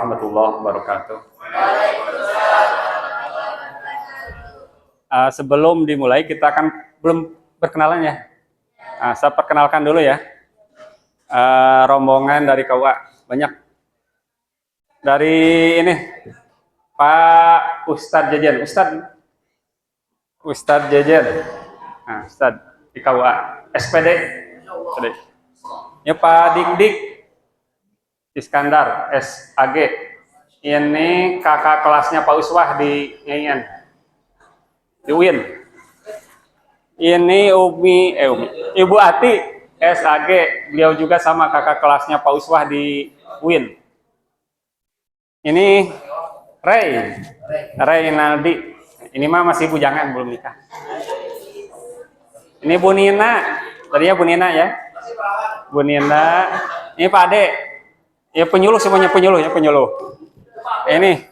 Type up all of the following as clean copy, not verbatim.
warahmatullahi wabarakatuh. Sebelum dimulai, kita akan belum berkenalan ya. Saya perkenalkan dulu ya. Rombongan dari KUA banyak. Dari ini Pak Ustadz Jejen, Ustadz Jejen. Ustadz di KUA, SPD. Ini Pak Dik Iskandar, SAG. Ini kakak kelasnya Pak Uswah di IAIN, di UIN. Ini Ibu Ati, SAG. Beliau juga sama kakak kelasnya Pak Uswah di UIN. Ini Reynaldi. Ini mah masih bujangan, belum nikah. Ini Bu Nina. Tadinya Bu Nina ya. Bu Nina. Ini Pak Ade. Ya penyuluh, semuanya penyuluh ya, penyuluh. Ini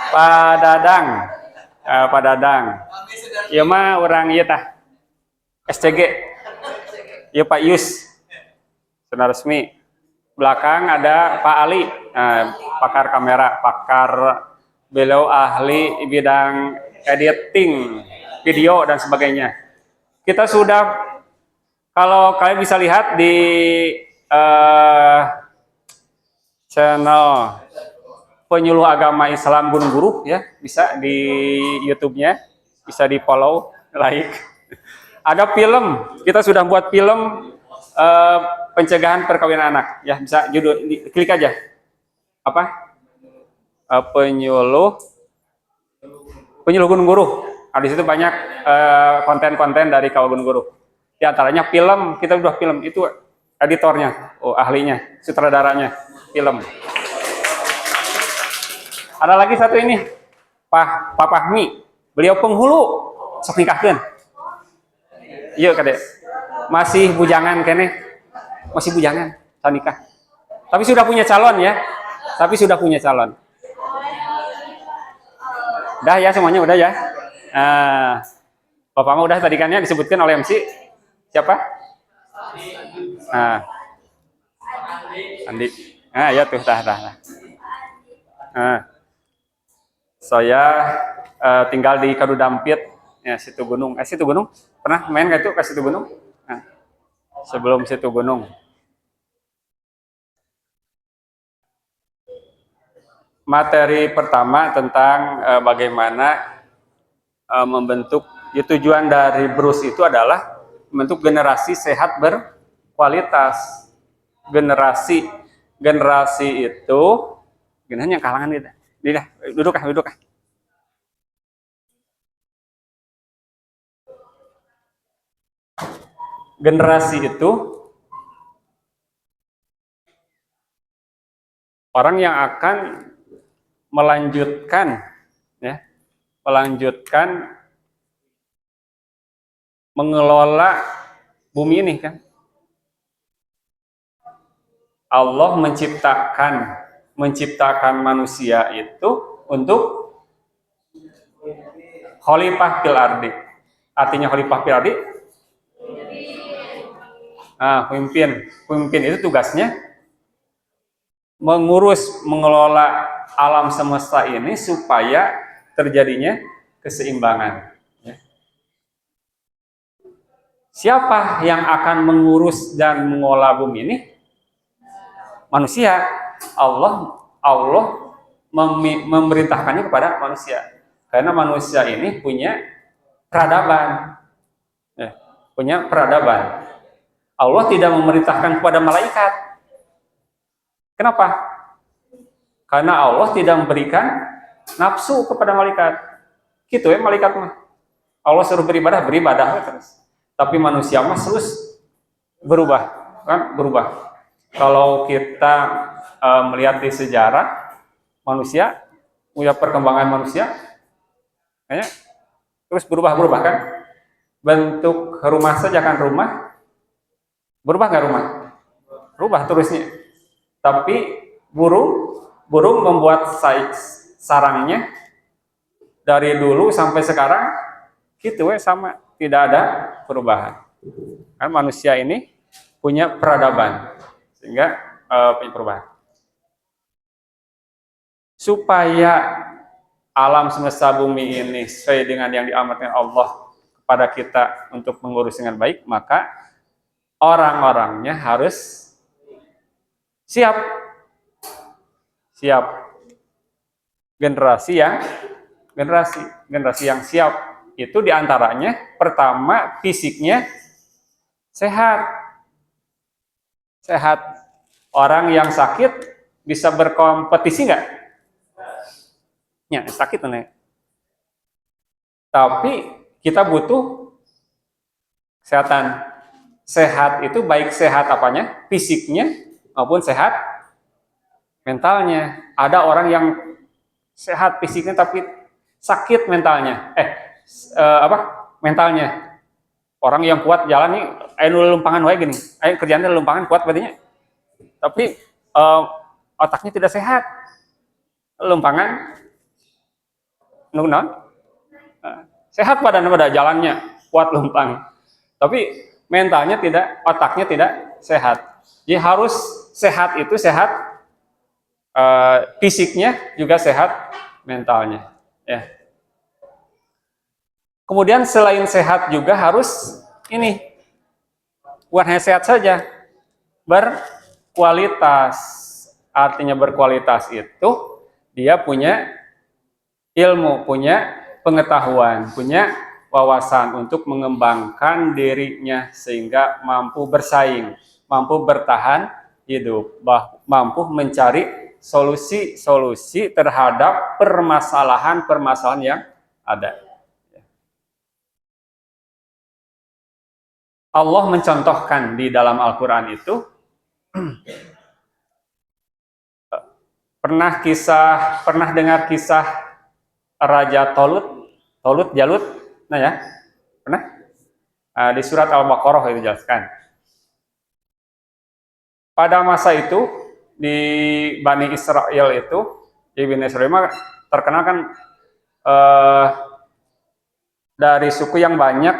Pak Dadang. Pak Dadang. Ya mah orang ieu tah. SCG. Ya Pak Yus. Sudah resmi. Belakang ada Pak Ali, pakar kamera, beliau ahli bidang editing video dan sebagainya. Kita sudah, kalau kalian bisa lihat di channel Penyuluh Agama Islam Gunung Guru ya, bisa di YouTube-nya, bisa di follow, like. Ada film, kita sudah buat film pencegahan perkawinan anak ya, bisa judul, klik aja apa, penyuluh Gunung Guru. Di situ banyak konten-konten dari KUA Gunung Guru. Di antaranya film, kita udah film itu editornya, ahlinya, sutradaranya film. Ada lagi satu ini, Pak Fahmi, beliau penghulu, sok nikahkeun. Iya kadek, masih bujangan kene, masih bujangan, tak nikah. Tapi sudah punya calon ya, Udah ya semuanya, udah ya. Bapak mah udah tadi kan ya disebutkan oleh MC siapa? Andi. Ya tuh, dah. Saya tinggal di Kadudampit, ya Situ Gunung. Situ Gunung, pernah main nggak itu ke Situ Gunung? Sebelum Situ Gunung. Materi pertama tentang bagaimana membentuk, ya, tujuan dari BRUS itu adalah membentuk generasi sehat berkualitas. Generasi itu genanya kalangan gitu. Duduk. Generasi itu orang yang akan melanjutkan mengelola bumi ini kan. Allah menciptakan manusia itu untuk khalifah fil ardi. Artinya khalifah fil ardi, pemimpin itu tugasnya mengelola alam semesta ini supaya terjadinya keseimbangan. Siapa yang akan mengurus dan mengelola bumi ini? Manusia. Allah memerintahkannya kepada manusia. Karena manusia ini punya peradaban. Allah tidak memerintahkan kepada malaikat. Kenapa? Karena Allah tidak memberikan nafsu kepada malaikat. Gitu ya malaikat mah. Allah suruh beribadah terus. Tapi manusia mah terus berubah. Kalau kita melihat di sejarah manusia, perkembangan manusia, kayaknya terus berubah kan? Bentuk rumah saja kan, berubah nggak rumah? Berubah terusnya. Tapi burung membuat sarangnya dari dulu sampai sekarang gitu ya, sama, tidak ada perubahan. Kan manusia ini punya peradaban sehingga punya perubahan. supaya alam semesta bumi ini sesuai dengan yang diamanatkan Allah kepada kita untuk mengurus dengan baik, maka orang-orangnya harus siap. Siap. Generasi yang siap itu diantaranya pertama fisiknya sehat. Orang yang sakit bisa berkompetisi nggak? Ya, sakit nih. Tapi kita butuh kesehatan. Sehat itu baik sehat apanya? Fisiknya maupun sehat mentalnya. Ada orang yang sehat fisiknya tapi sakit mentalnya. Mentalnya. Orang yang kuat jalan nih, lumpangan wae gini. Kerjaannya lumpangan kuat berarti. Tapi otaknya tidak sehat. Lumpangan sehat badan pada jalannya, kuat lumpang. Tapi mentalnya tidak, otaknya tidak sehat. Jadi harus sehat itu sehat fisiknya juga sehat mentalnya. Ya. Kemudian selain sehat juga harus ini, bukan hanya sehat saja, berkualitas. Artinya berkualitas itu dia punya ilmu, punya pengetahuan, punya wawasan untuk mengembangkan dirinya sehingga mampu bersaing, mampu bertahan hidup, mampu mencari solusi-solusi terhadap permasalahan-permasalahan yang ada. Allah mencontohkan di dalam Al-Quran itu pernah dengar kisah Raja Jalut, nah ya, pernah? Di surat Al-Baqarah itu jelaskan. Pada masa itu di Bani Israel itu, di Bani Israel terkenal kan dari suku yang banyak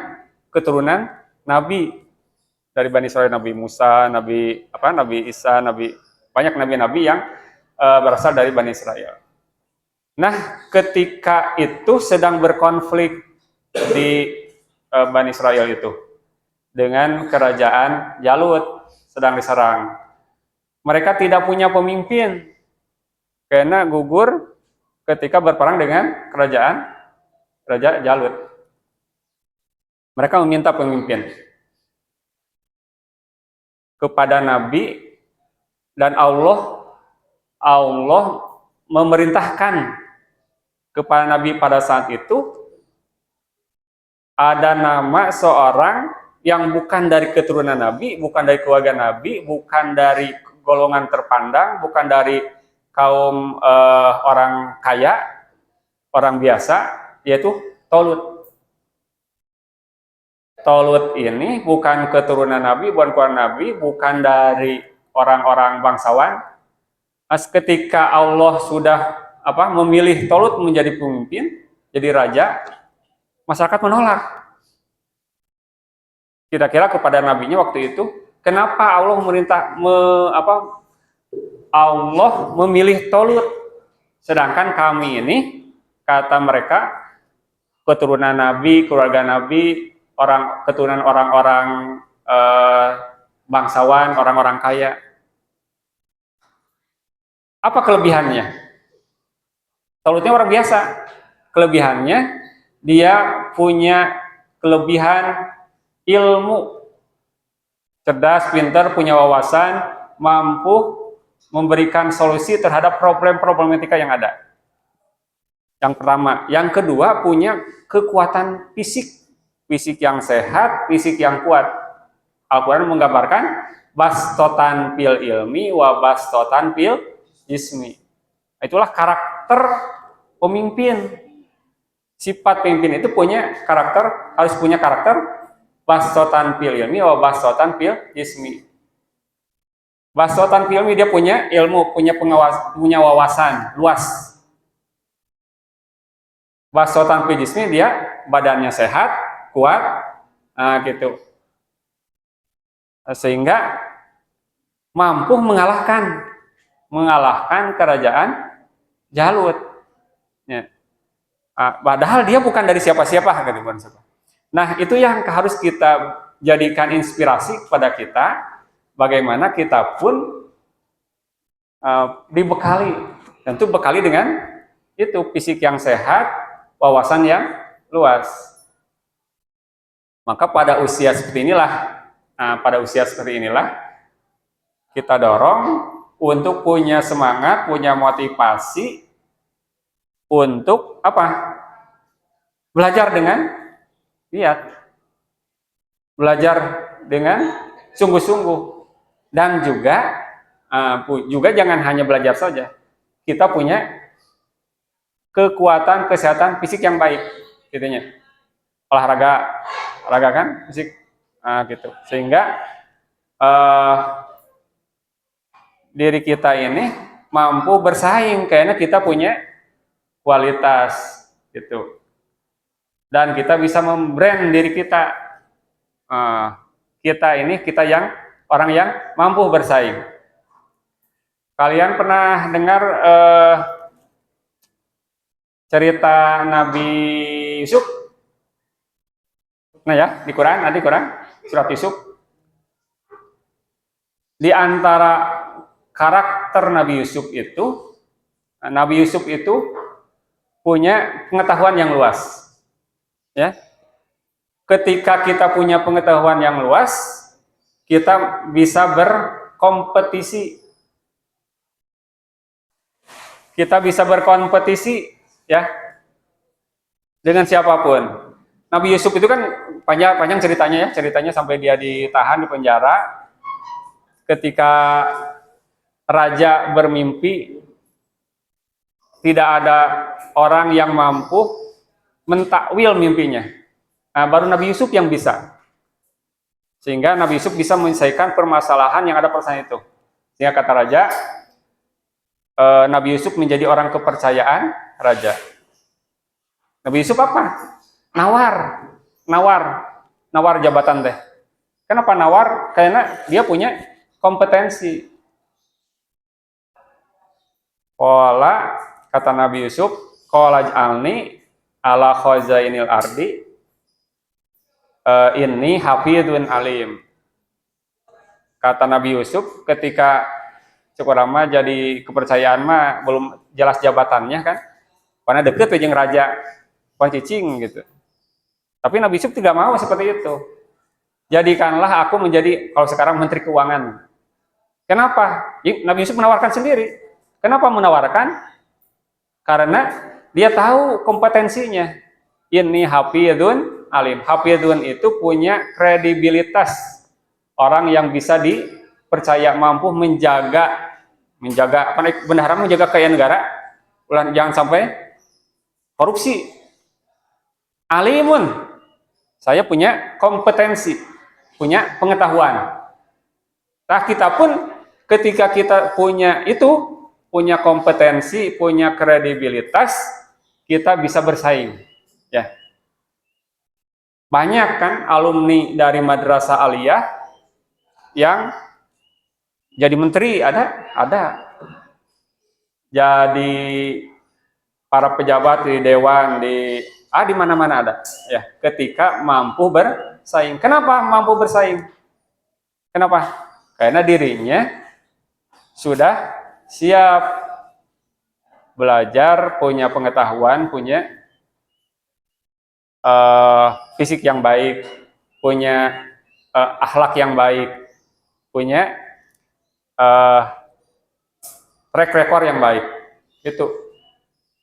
keturunan Nabi. Dari Bani Israel, Nabi Musa, Nabi Isa, banyak nabi-nabi yang berasal dari Bani Israel. Nah, ketika itu sedang berkonflik di Bani Israel itu dengan kerajaan Jalut sedang diserang. Mereka tidak punya pemimpin karena gugur ketika berperang dengan kerajaan Raja Jalut. Mereka meminta pemimpin kepada Nabi dan Allah memerintahkan kepada Nabi pada saat itu ada nama seorang yang bukan dari keturunan Nabi, bukan dari keluarga Nabi, bukan dari golongan terpandang, bukan dari kaum orang kaya, orang biasa, yaitu Tolut. Tolut ini bukan keturunan Nabi, bukan keluarga Nabi, bukan dari orang-orang bangsawan. Ketika Allah sudah memilih Tolut menjadi pemimpin, jadi raja, masyarakat menolak. Kira-kira kepada nabinya waktu itu, kenapa Allah Allah memilih Tolut, sedangkan kami ini, kata mereka, keturunan Nabi, keluarga Nabi, keturunan orang-orang bangsawan, orang-orang kaya. Apa kelebihannya? Tolutnya orang biasa. Kelebihannya dia punya kelebihan ilmu, cerdas, pintar, punya wawasan, mampu memberikan solusi terhadap problematika yang ada. Yang pertama. Yang kedua, punya kekuatan fisik. Fisik yang sehat, fisik yang kuat. Al-Quran menggambarkan bastotan fil ilmi wa bastotan fil jismi. Itulah karakter pemimpin. Sifat pemimpin itu harus punya karakter bastotan fil ilmi wa bastotan fil jismi. Bastotan fil ilmi dia punya ilmu, punya wawasan luas. Bastotan fil jismi dia badannya sehat, kuat, gitu. Sehingga mampu mengalahkan kerajaan jalut. Ya. Padahal dia bukan dari siapa-siapa gitu. Nah, itu yang harus kita jadikan inspirasi kepada kita, bagaimana kita pun dibekali, tentu bekali dengan itu fisik yang sehat, wawasan yang luas. Maka pada usia seperti inilah, kita dorong untuk punya semangat, punya motivasi untuk apa? Belajar dengan giat, belajar dengan sungguh-sungguh, dan juga jangan hanya belajar saja. Kita punya kekuatan kesehatan fisik yang baik, gitunya. Olahraga kan fisik, gitu. Sehingga diri kita ini mampu bersaing karena kita punya kualitas, gitu. Dan kita bisa membrand diri kita. Kita yang orang yang mampu bersaing. Kalian pernah dengar cerita Nabi Yusuf? Nah ya, di Quran, surat Yusuf. Di antara karakter Nabi Yusuf itu punya pengetahuan yang luas. Ya. Ketika kita punya pengetahuan yang luas, kita bisa berkompetisi. Kita bisa berkompetisi ya dengan siapapun. Nabi Yusuf itu kan panjang ceritanya sampai dia ditahan di penjara. Ketika raja bermimpi, tidak ada orang yang mampu mentakwil mimpinya. Nah, baru Nabi Yusuf yang bisa. Sehingga Nabi Yusuf bisa menyelesaikan permasalahan yang ada pada itu. Sehingga kata raja, Nabi Yusuf menjadi orang kepercayaan raja. Nabi Yusuf apa? Nawar jabatan teh. Kenapa nawar? Karena dia punya kompetensi. Qala, kata Nabi Yusuf, qala ij'alni ala khazainil ardi inni hafidun alim. Kata Nabi Yusuf ketika Cukurama jadi kepercayaan mah belum jelas jabatannya kan, karena deket jeung raja cicing gitu. Tapi Nabi Yusuf tidak mau seperti itu. Jadikanlah aku menjadi, kalau sekarang Menteri Keuangan. Kenapa? Nabi Yusuf menawarkan sendiri. Kenapa menawarkan? Karena dia tahu kompetensinya. Ini hafidun alim. Hafidun itu punya kredibilitas. Orang yang bisa dipercaya, mampu menjaga kebenaran, menjaga kekayaan negara. Jangan sampai korupsi. Alimun. Saya punya kompetensi, punya pengetahuan. Nah, kita pun ketika kita punya kompetensi, punya kredibilitas, kita bisa bersaing. Ya. Banyak kan alumni dari Madrasah Aliyah yang jadi menteri, ada. Jadi para pejabat di dewan, di mana-mana ada. Ya, ketika mampu bersaing. Kenapa mampu bersaing? Kenapa? Karena dirinya sudah siap belajar, punya pengetahuan, punya fisik yang baik, punya akhlak yang baik, punya track record yang baik. Itu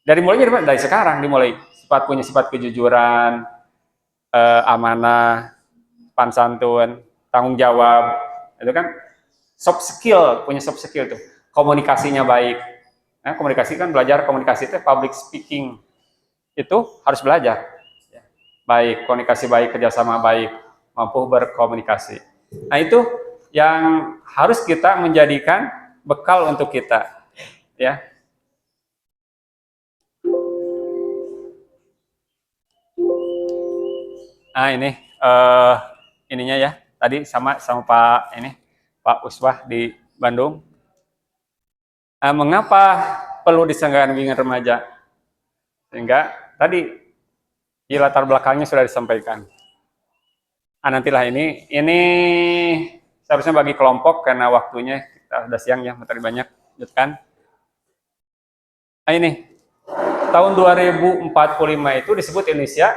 dari sekarang dimulai. Punya sifat kejujuran, amanah, sopan santun, tanggung jawab. Itu kan punya soft skill tuh. Komunikasinya baik. Nah, komunikasi kan belajar komunikasi itu public speaking. Itu harus belajar. Baik, komunikasi baik, kerjasama baik, mampu berkomunikasi. Nah, itu yang harus kita menjadikan bekal untuk kita. Ya. Nah, ini ininya ya. Tadi sama Pak Uswah di Bandung. Mengapa perlu diselenggarakan bimbingan remaja. Sehingga tadi di latar belakangnya sudah disampaikan. Nantilah ini seharusnya bagi kelompok karena waktunya kita sudah siang ya, materi banyak, lanjutkan. Ini tahun 2045 itu disebut Indonesia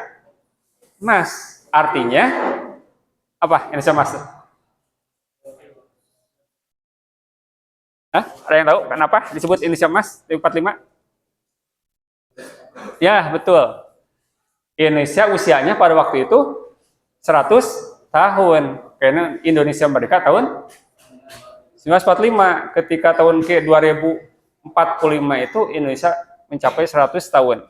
Emas. Artinya apa Indonesia Emas? Hah? Ada yang tahu kenapa disebut Indonesia Emas 2045? Ya, betul. Indonesia usianya pada waktu itu 100 tahun. Karena Indonesia merdeka tahun 1945. Ketika tahun ke 2045 itu Indonesia mencapai 100 tahun.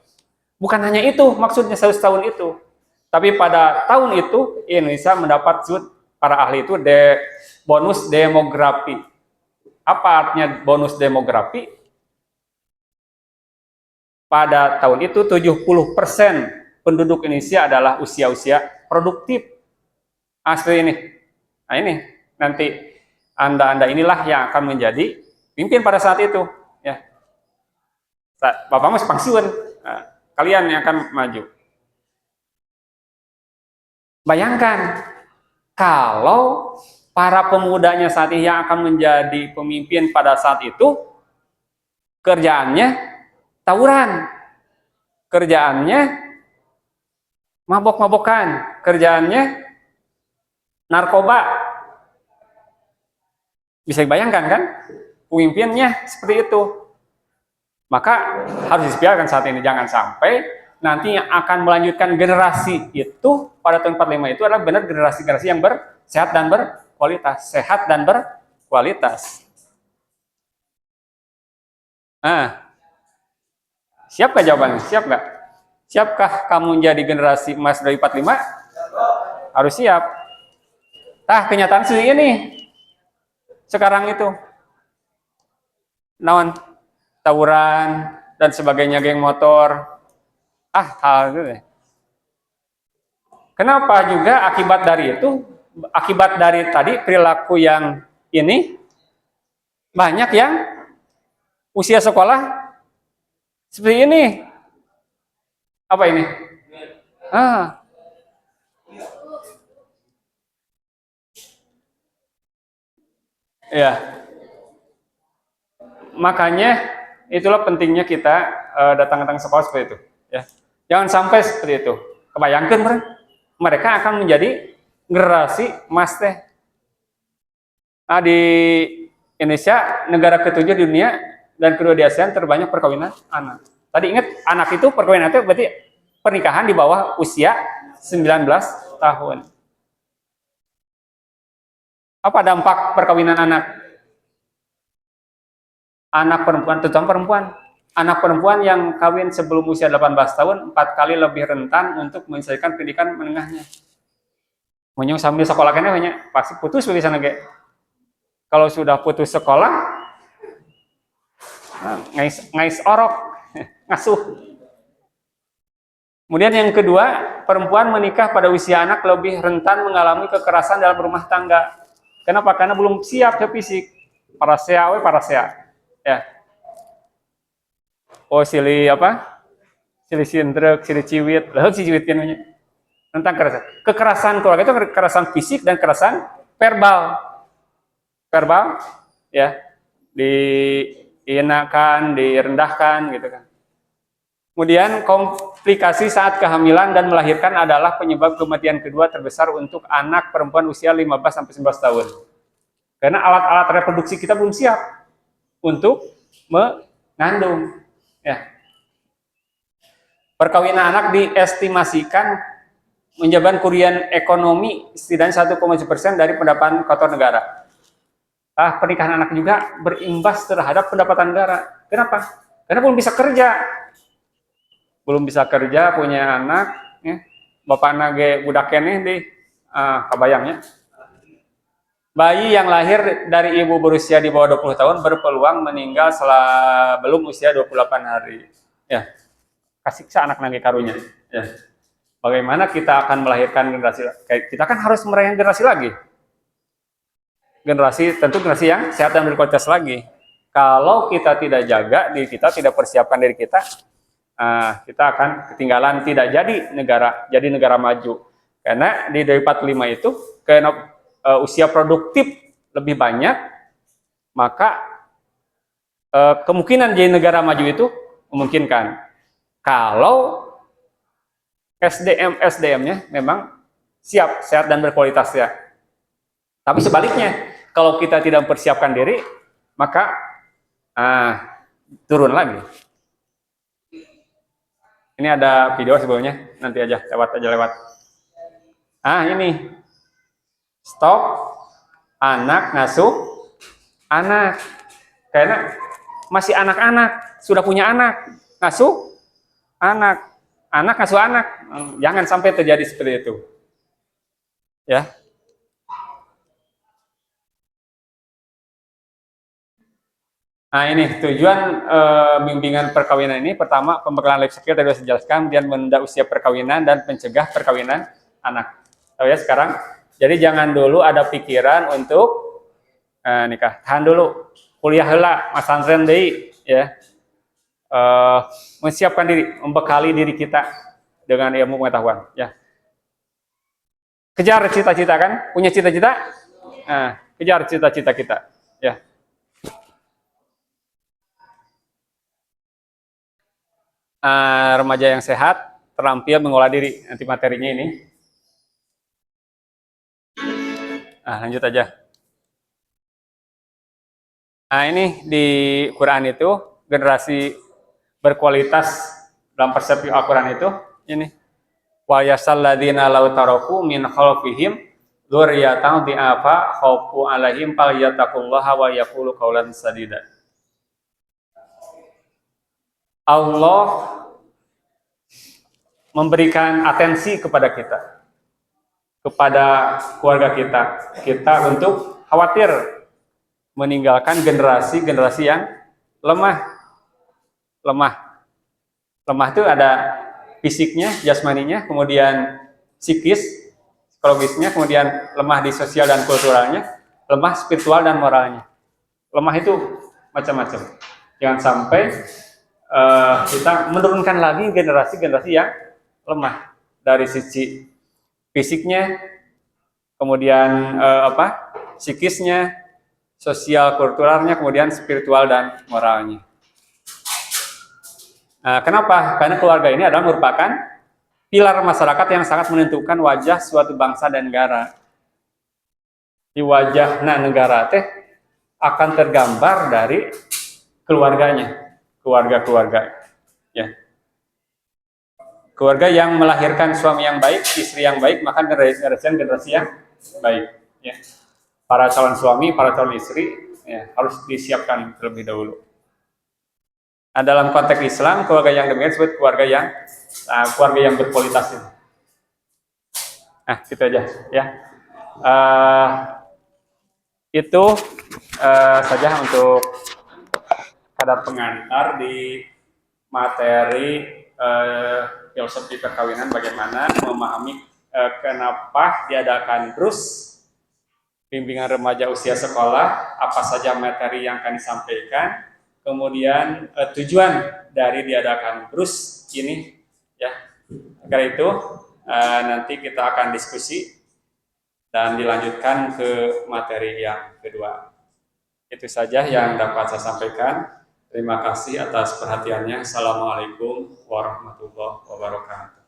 Bukan hanya itu maksudnya 100 tahun itu. Tapi pada tahun itu Indonesia mendapat para ahli itu bonus demografi. Apa artinya bonus demografi? Pada tahun itu 70% penduduk Indonesia adalah usia-usia produktif. Asli ini. Nah ini nanti Anda inilah yang akan menjadi pimpin pada saat itu. Ya. Bapak masih pensiun. Nah, kalian yang akan maju. Bayangkan kalau para pemudanya saat ini yang akan menjadi pemimpin pada saat itu kerjaannya tawuran, kerjaannya mabok-mabokan, kerjaannya narkoba. Bisa dibayangkan kan? Pemimpinnya seperti itu. Maka harus dibiarkan saat ini, jangan sampai nanti yang akan melanjutkan generasi itu pada tahun 45 itu adalah benar generasi-generasi yang sehat dan berkualitas, sehat dan berkualitas. Nah, siap gak jawabannya? Siap gak? Siapkah kamu menjadi generasi emas dari 45? Harus siap. Nah, kenyataan seperti ini. Sekarang itu. Naon? Tawuran dan sebagainya, geng motor. Hal itu deh. Kenapa juga akibat dari tadi perilaku yang ini, banyak yang usia sekolah seperti ini. Apa ini? Ya. Makanya itulah pentingnya kita datang-datang sekolah seperti itu. Ya. Jangan sampai seperti itu. Kebayangkan mereka akan menjadi generasi emas teh. Nah, di Indonesia negara ketujuh di dunia dan kedua di ASEAN terbanyak perkawinan anak. Tadi ingat anak itu perkawinan itu berarti pernikahan di bawah usia 19 tahun. Apa dampak perkawinan anak? Anak perempuan, terutama perempuan. Anak perempuan yang kawin sebelum usia 18 tahun 4 kali lebih rentan untuk menyelesaikan pendidikan menengahnya. Menyung sambil sekolah kene banyak pasti putus bisa nage. Kalau sudah putus sekolah, ngais orok, ngasuh. Kemudian yang kedua, perempuan menikah pada usia anak lebih rentan mengalami kekerasan dalam rumah tangga. Kenapa? Karena belum siap ke fisik. Para sea. Ya. Oh sili apa? Sili sindrek, sili ciwit, lalu si ciwit namanya. Tentang kekerasan keluarga itu kekerasan fisik dan kekerasan verbal. Verbal, ya, dihinakan, direndahkan, gitu kan. Kemudian komplikasi saat kehamilan dan melahirkan adalah penyebab kematian kedua terbesar untuk anak perempuan usia 15-19 tahun. Karena alat-alat reproduksi kita belum siap untuk mengandung. Ya. Perkawinan anak diestimasikan menyebabkan kerugian ekonomi setidaknya 1,7% dari pendapatan kotor negara. Pernikahan anak juga berimbas terhadap pendapatan negara. Kenapa? Karena belum bisa kerja. Belum bisa kerja, punya anak, ya. Bapak nage budak keneh di kabayangnya. Bayi yang lahir dari ibu berusia di bawah 20 tahun berpeluang meninggal belum usia 28 hari. Ya. Kasih anak nage karunya. Ya. Bagaimana kita akan melahirkan generasi? Kita kan harus melahirkan generasi lagi. Tentu generasi yang sehat dan berkualitas lagi. Kalau kita tidak jaga diri kita, tidak persiapkan diri kita, kita akan ketinggalan, tidak jadi negara maju. Karena di 2045 itu karena usia produktif lebih banyak, maka kemungkinan jadi negara maju itu memungkinkan. Kalau SDM-nya memang siap, sehat dan berkualitas ya. Tapi sebaliknya, kalau kita tidak mempersiapkan diri, maka turun lagi. Ini ada video sebelumnya, nanti aja lewat. Ini stok anak ngasuh anak, karena masih anak-anak, sudah punya anak ngasuh anak ngasuh anak, jangan sampai terjadi seperti itu, ya. Ini tujuan bimbingan perkawinan ini. Pertama, pembekalan life skill tadi sudah dijelaskan, kemudian menunda usia perkawinan dan mencegah perkawinan anak. Tahu ya sekarang. Jadi jangan dulu ada pikiran untuk nikah. Tahan dulu, kuliah heula, masantren deui ya. Menyiapkan diri, membekali diri kita dengan ilmu pengetahuan ya. Kejar cita-cita kan? Punya cita-cita? Kejar cita-cita kita ya. Remaja yang sehat, terampil mengolah diri. Nanti materinya ini. Lanjut aja. Ini di Quran itu, generasi berkualitas dalam persepsi Al-Quran itu, ini. Wa yasalladzina law taraku min khalfihim dzurriyyatan di'afa khaufu alaihim falyattaqullaha wa yaqulu qaulan sadida. Allah memberikan atensi kepada kita, kepada keluarga kita untuk khawatir meninggalkan generasi yang lemah. Lemah itu ada fisiknya, jasmaninya, kemudian psikis, psikologisnya, kemudian lemah di sosial dan kulturalnya, lemah spiritual dan moralnya. Lemah itu macam-macam. Jangan sampai kita menurunkan lagi generasi yang lemah dari sisi fisiknya, kemudian psikisnya, sosial kulturalnya, kemudian spiritual dan moralnya. Kenapa? Karena keluarga ini adalah merupakan pilar masyarakat yang sangat menentukan wajah suatu bangsa dan negara. Di wajah negara teh akan tergambar dari keluarganya. Keluarga ya. Keluarga yang melahirkan suami yang baik, istri yang baik, maka generasi yang baik ya. Para calon suami, para calon istri ya, harus disiapkan terlebih dahulu. Dalam konteks Islam, keluarga yang demikian disebut keluarga yang berkualitas ini. Gitu aja ya. Itu saja untuk kadar pengantar di materi filosofi perkawinan, bagaimana memahami kenapa diadakan BRUS, bimbingan remaja usia sekolah, apa saja materi yang akan disampaikan, kemudian tujuan dari diadakan BRUS ini ya. Karena itu nanti kita akan diskusi dan dilanjutkan ke materi yang kedua. Itu saja yang dapat saya sampaikan. Terima kasih atas perhatiannya. Assalamualaikum warahmatullahi wabarakatuh.